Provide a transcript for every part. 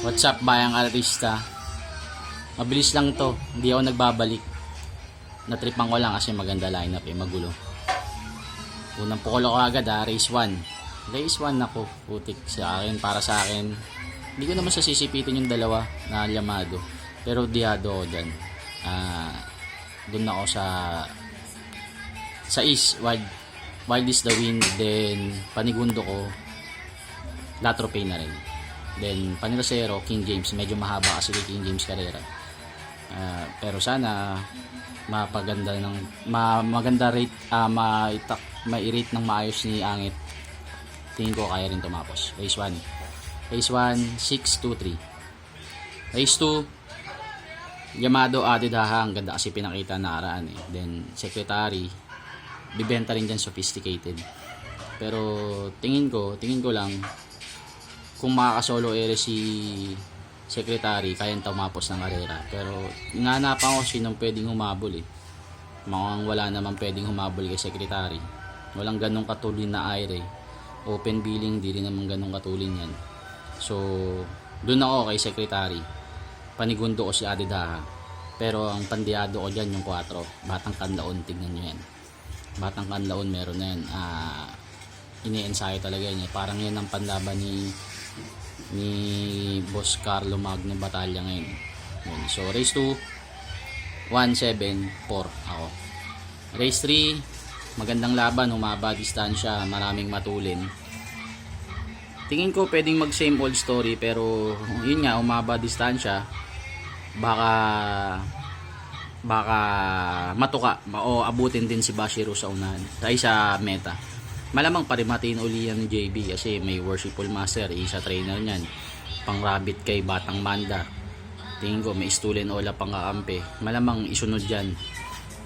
What's up, bayang artista? Mabilis lang to, hindi ako nagbabalik. Natripan ko lang kasi maganda lineup magulo. Unang pukol ako agad race 1. Race 1 ako, putik sa akin, para sa akin. Hindi ko naman sasisipitin yung dalawa na Yamado. Pero diyado ako dyan. Doon ako sa East, Wild is the Wind. Then panigundo ko Latrope na rin. Then Panirosero, King James. Medyo mahaba kasi kay King James Carrera. Pero sana mapaganda ng maganda rate, ma-rate ng maayos ni Angit. Tingin ko kaya rin tumapos. Race 1 6-2-3. Race 2 Yamado added ang ganda kasi pinakita na araan Then Secretary bibenta rin dyan, sophisticated. Pero tingin ko lang kung makakasolo si Secretary, kayang tumapos ng karera. Pero inanapan ko sinong pwedeng humabol Mukhang wala naman pwedeng humabol kay Secretary. Walang ganong katulin na aire. Open billing, di rin naman ganong katulin yan. So doon ako kay Secretary. Panigundo ko si Adidaha. Pero ang pandiyado ko dyan yung 4. Batang Kanlaon, tignan nyo yan. Batang Kanlaon meron na yan. Ini-ensayo talaga yan Parang yan ang panlaban ni Boss Carlo Magno Batalla ngayon. So race 2 1-7-4 ako. Race 3 magandang laban, humaba distansya, maraming matulin. Tingin ko pwedeng mag same old story, pero yun nga, humaba distansya, baka matuka o abutin din si Bashiro sa unahan ay sa meta. Malamang parimatiin uli yan ni JB kasi may Worshipful Master, isa trainer niyan. Pang rabbit kay Batang Manda. Tingin ko may Stulen Ola pang kakampi. Malamang isunod yan.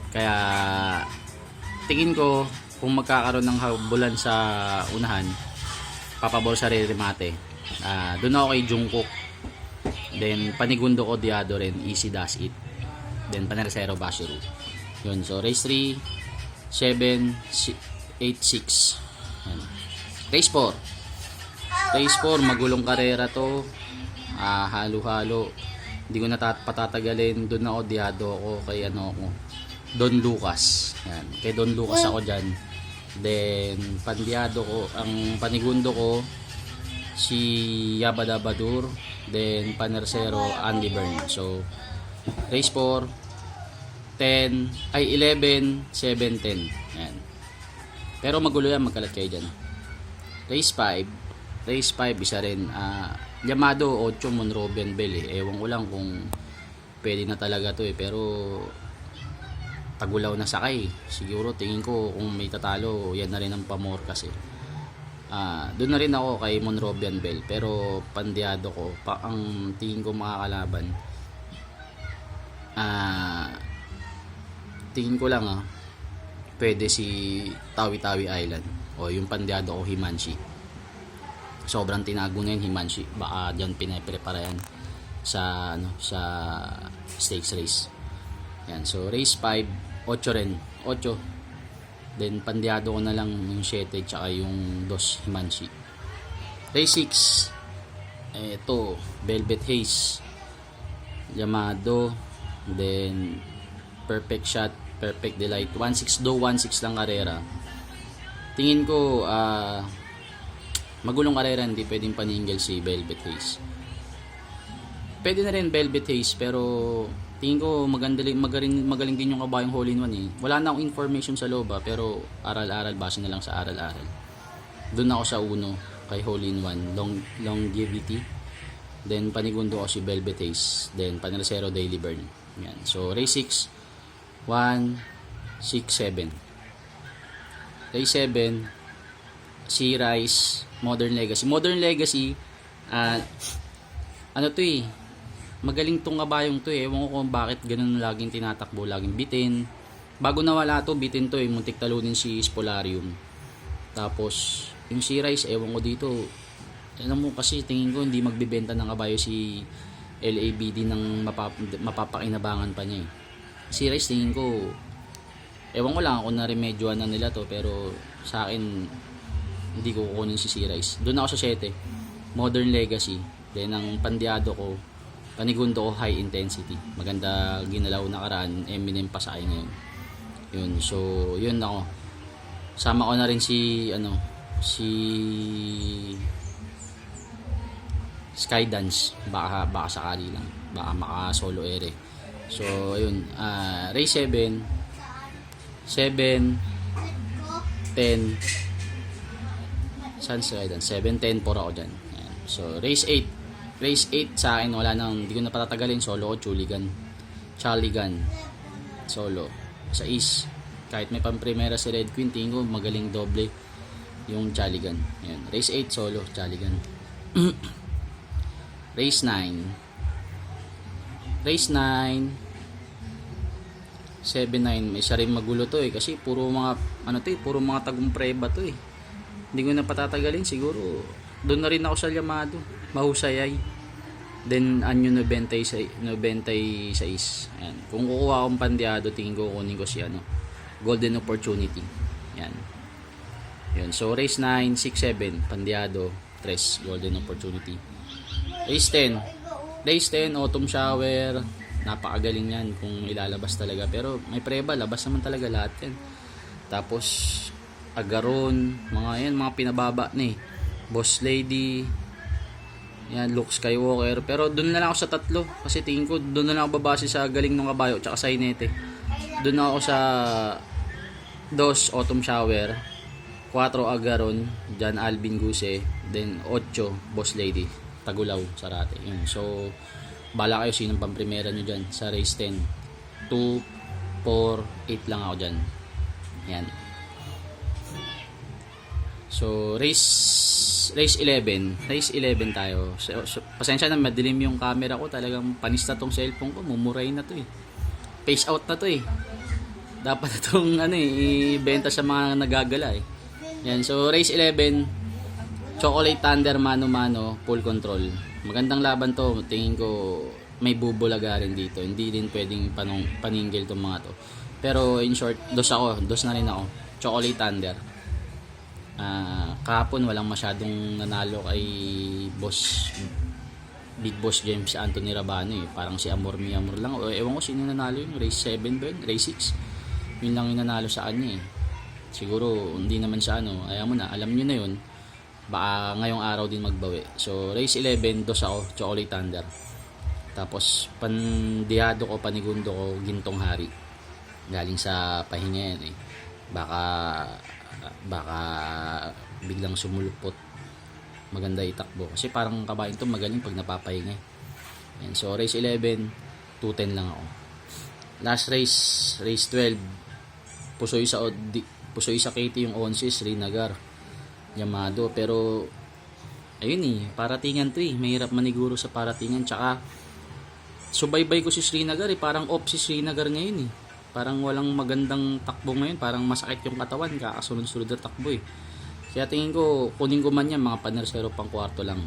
Kaya tingin ko kung magkakaroon ng habulan sa unahan, papabor sa remate. Doon ako kay Jungkook. Then panigundo ko Diado rin, easy does it. Then Panirosero Bashiro. Yun, so race 3 7 8-6. Race 4 magulong karera to. Halo-halo. Hindi ko na patatagalin. Doon ako Diado ako kay Don Lucas. Yan. Kay Don Lucas ako dyan. Then pandiado ko, ang panigundo ko si Yabadabadur. Then Panirosero Andy Byrne. So race 4 11 7-10. Yan. Pero magulo yan, magkalat kayo dyan. Race 5 isa rin. Yamado 8 Monrobian Bell Ewan ko lang kung pwede na talaga to pero tagulaw na sakay. Siguro tingin ko kung may tatalo, yan na rin ang pamor kasi. Doon na rin ako kay Monrobian Bell, pero pandiado ko ang tingin ko makakalaban. Tingin ko lang pwede si Tawi-Tawi Island o yung pandiado ko Himanshi. Sobrang tinago na yun Himanshi, baka dyan pinaprepara yan sa stakes race. Yan, so race 5 8 rin, 8. Then pandiado ko na lang yung 7 tsaka yung 2 Himanshi. Race 6 eto Velvet Haze, Yamado, then Perfect Shot, Perfect Delight, 1-6 lang karera. Tingin ko magulong karera, hindi pwedeng paningil si Velvet Haze. Pwede na rin Velvet Haze, pero tingin ko magaling din yung kabayong hole in one Wala na akong information sa loob pero aral-aral, base na lang sa aral-aral. Doon ako sa uno kay hole in one, longevity. Then panigundo ko si Velvet Haze, then Panirosero Daily Burn. Yan. So race 6 1-6-7. Race 7 si Rice Modern Legacy. Magaling tong kabayong to ewan ko kung bakit ganun laging tinatakbo, laging bitin. Bago nawala to, bitin to muntik talunin si Spolarium. Tapos yung si Rice, ewan ko dito, alam mo kasi tingin ko hindi magbibenta ng kabayo si LABD ng mapapakinabangan pa niya Si Rice tingin ko, ewan ko lang kung na-remedyoan na nila to, pero sa akin hindi ko kukunin si Rice. Doon ako sa 7 Modern Legacy. Then ang pandiado ko, panigundo ko high intensity. Maganda ginalaw nakaraan, Eminem pa sa akin ngayon. Yun, so yun ako. Sama ko na rin si Skydance, baka sakali lang, baka maka solo ere. So ayun, race 7 10 saan Skydance 7-10 4 ako dyan. Ayan. So race 8 sa akin, wala nang, hindi ko na patatagalin. Solo ko Charlie Gun solo sa East. Kahit may pamprimera si Red Queen, tingin ko magaling doble yung Charlie Gun. Ayan. Race 8 solo Charlie Gun. Race 9 7-9, may isa rin magulo to kasi puro mga puro mga tagumpre ba to Hindi ko na patatagalin, siguro doon na rin ako sa Yamado, mahusayay. Then anyo 96. Ayan. Kung kukuha akong pandiado, tingin ko kunin ko si Golden Opportunity. Yan. Yun. So race 9, 6, 7 pandiado, 3 Golden Opportunity. Race 10 Autumn Shower, napakagaling yan kung ilalabas talaga, pero may preba, labas naman talaga lahat yan. Tapos Agaron, mga pinababa na Boss Lady, yan, Luke Skywalker, pero doon na lang ako sa tatlo kasi tingin ko doon na lang ako babase sa galing ng kabayo tsaka sa Inete. Doon na ako sa 2 Autumn Shower, 4 Agaron, John Alvin Guse, then 8 Boss Lady Tagulaw Sarate. Yun. So bala kayo sinong pamprimera nyo dyan sa race 10. 2, 4, 8 lang ako dyan. Yan. So race 11 tayo. So, pasensya na, madilim yung camera ko, talagang panista tong cellphone ko, mumuray na to face out na to dapat itong ibenta sa mga nagagala Yan. So race 11 Chocolate Thunder mano-mano, full control. Magandang laban to. Tingin ko may bubulaga rin dito. Hindi din pwedeng paninggil tong mga to. Pero in short, dos na rin ako. Chocolate Thunder. Kahapon walang masyadong nanalo kay Big Boss James Anthony Rabano Parang si Amor lang. O ewan ko sino nanalo yun. Race 7 ba yun? Race 6. Yun lang yung nanalo sa kanya Siguro hindi naman siya ayaw mo na, alam nyo na yun. Baka ngayong araw din magbawi. So race 11, dos ako, Chocolate Thunder. Tapos pandiado ko, panigundo ko, Gintong Hari. Galing sa pahinga yan Baka biglang sumulupot, maganda itakbo kasi parang kabayan to magaling pag napapahinga Yan. So race 11, 210 lang ako. Last race 12, Pusoy sa Katie yung 11, Srinagar Yamado, pero ayun paratingan to mahirap maniguro sa paratingan. Tsaka subaybay ko si Srinagar parang off si Srinagar ngayon parang walang magandang takbo ngayon, parang masakit yung katawan kakasunod-sunod na takbo kaya tingin ko kunin ko man yan, mga panersero pang kwarto lang.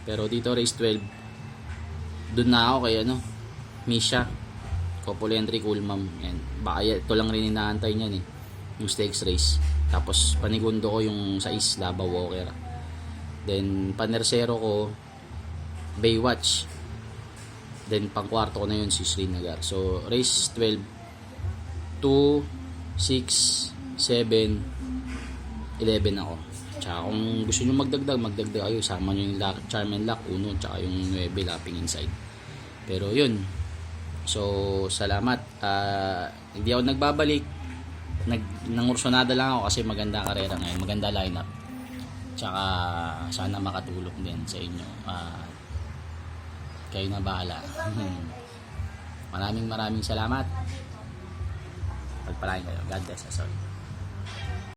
Pero dito race 12, doon na ako kay Misha Copolentry Coolmam. Yan, baka ito lang rin inaantay niyan yung stakes race. Tapos panigundo ko yung sa Isla Walker. Then panersero ko Baywatch. Then pangkwarto ko na yun si Srinagar. So race 12, 2, 6, 7, 11 ako. Tsaka kung gusto nyo magdagdag kayo, sama nyo yung Charm and Lock 1, tsaka yung 9 lapping inside. Pero yun, so salamat. Hindi ako nagbabalik, nangursunada lang ako kasi maganda karera ngayon, maganda lineup. Tsaka sana makatulong din sa inyo. Kayo na bahala. Maraming salamat. Pagpalain kayo. God bless us all.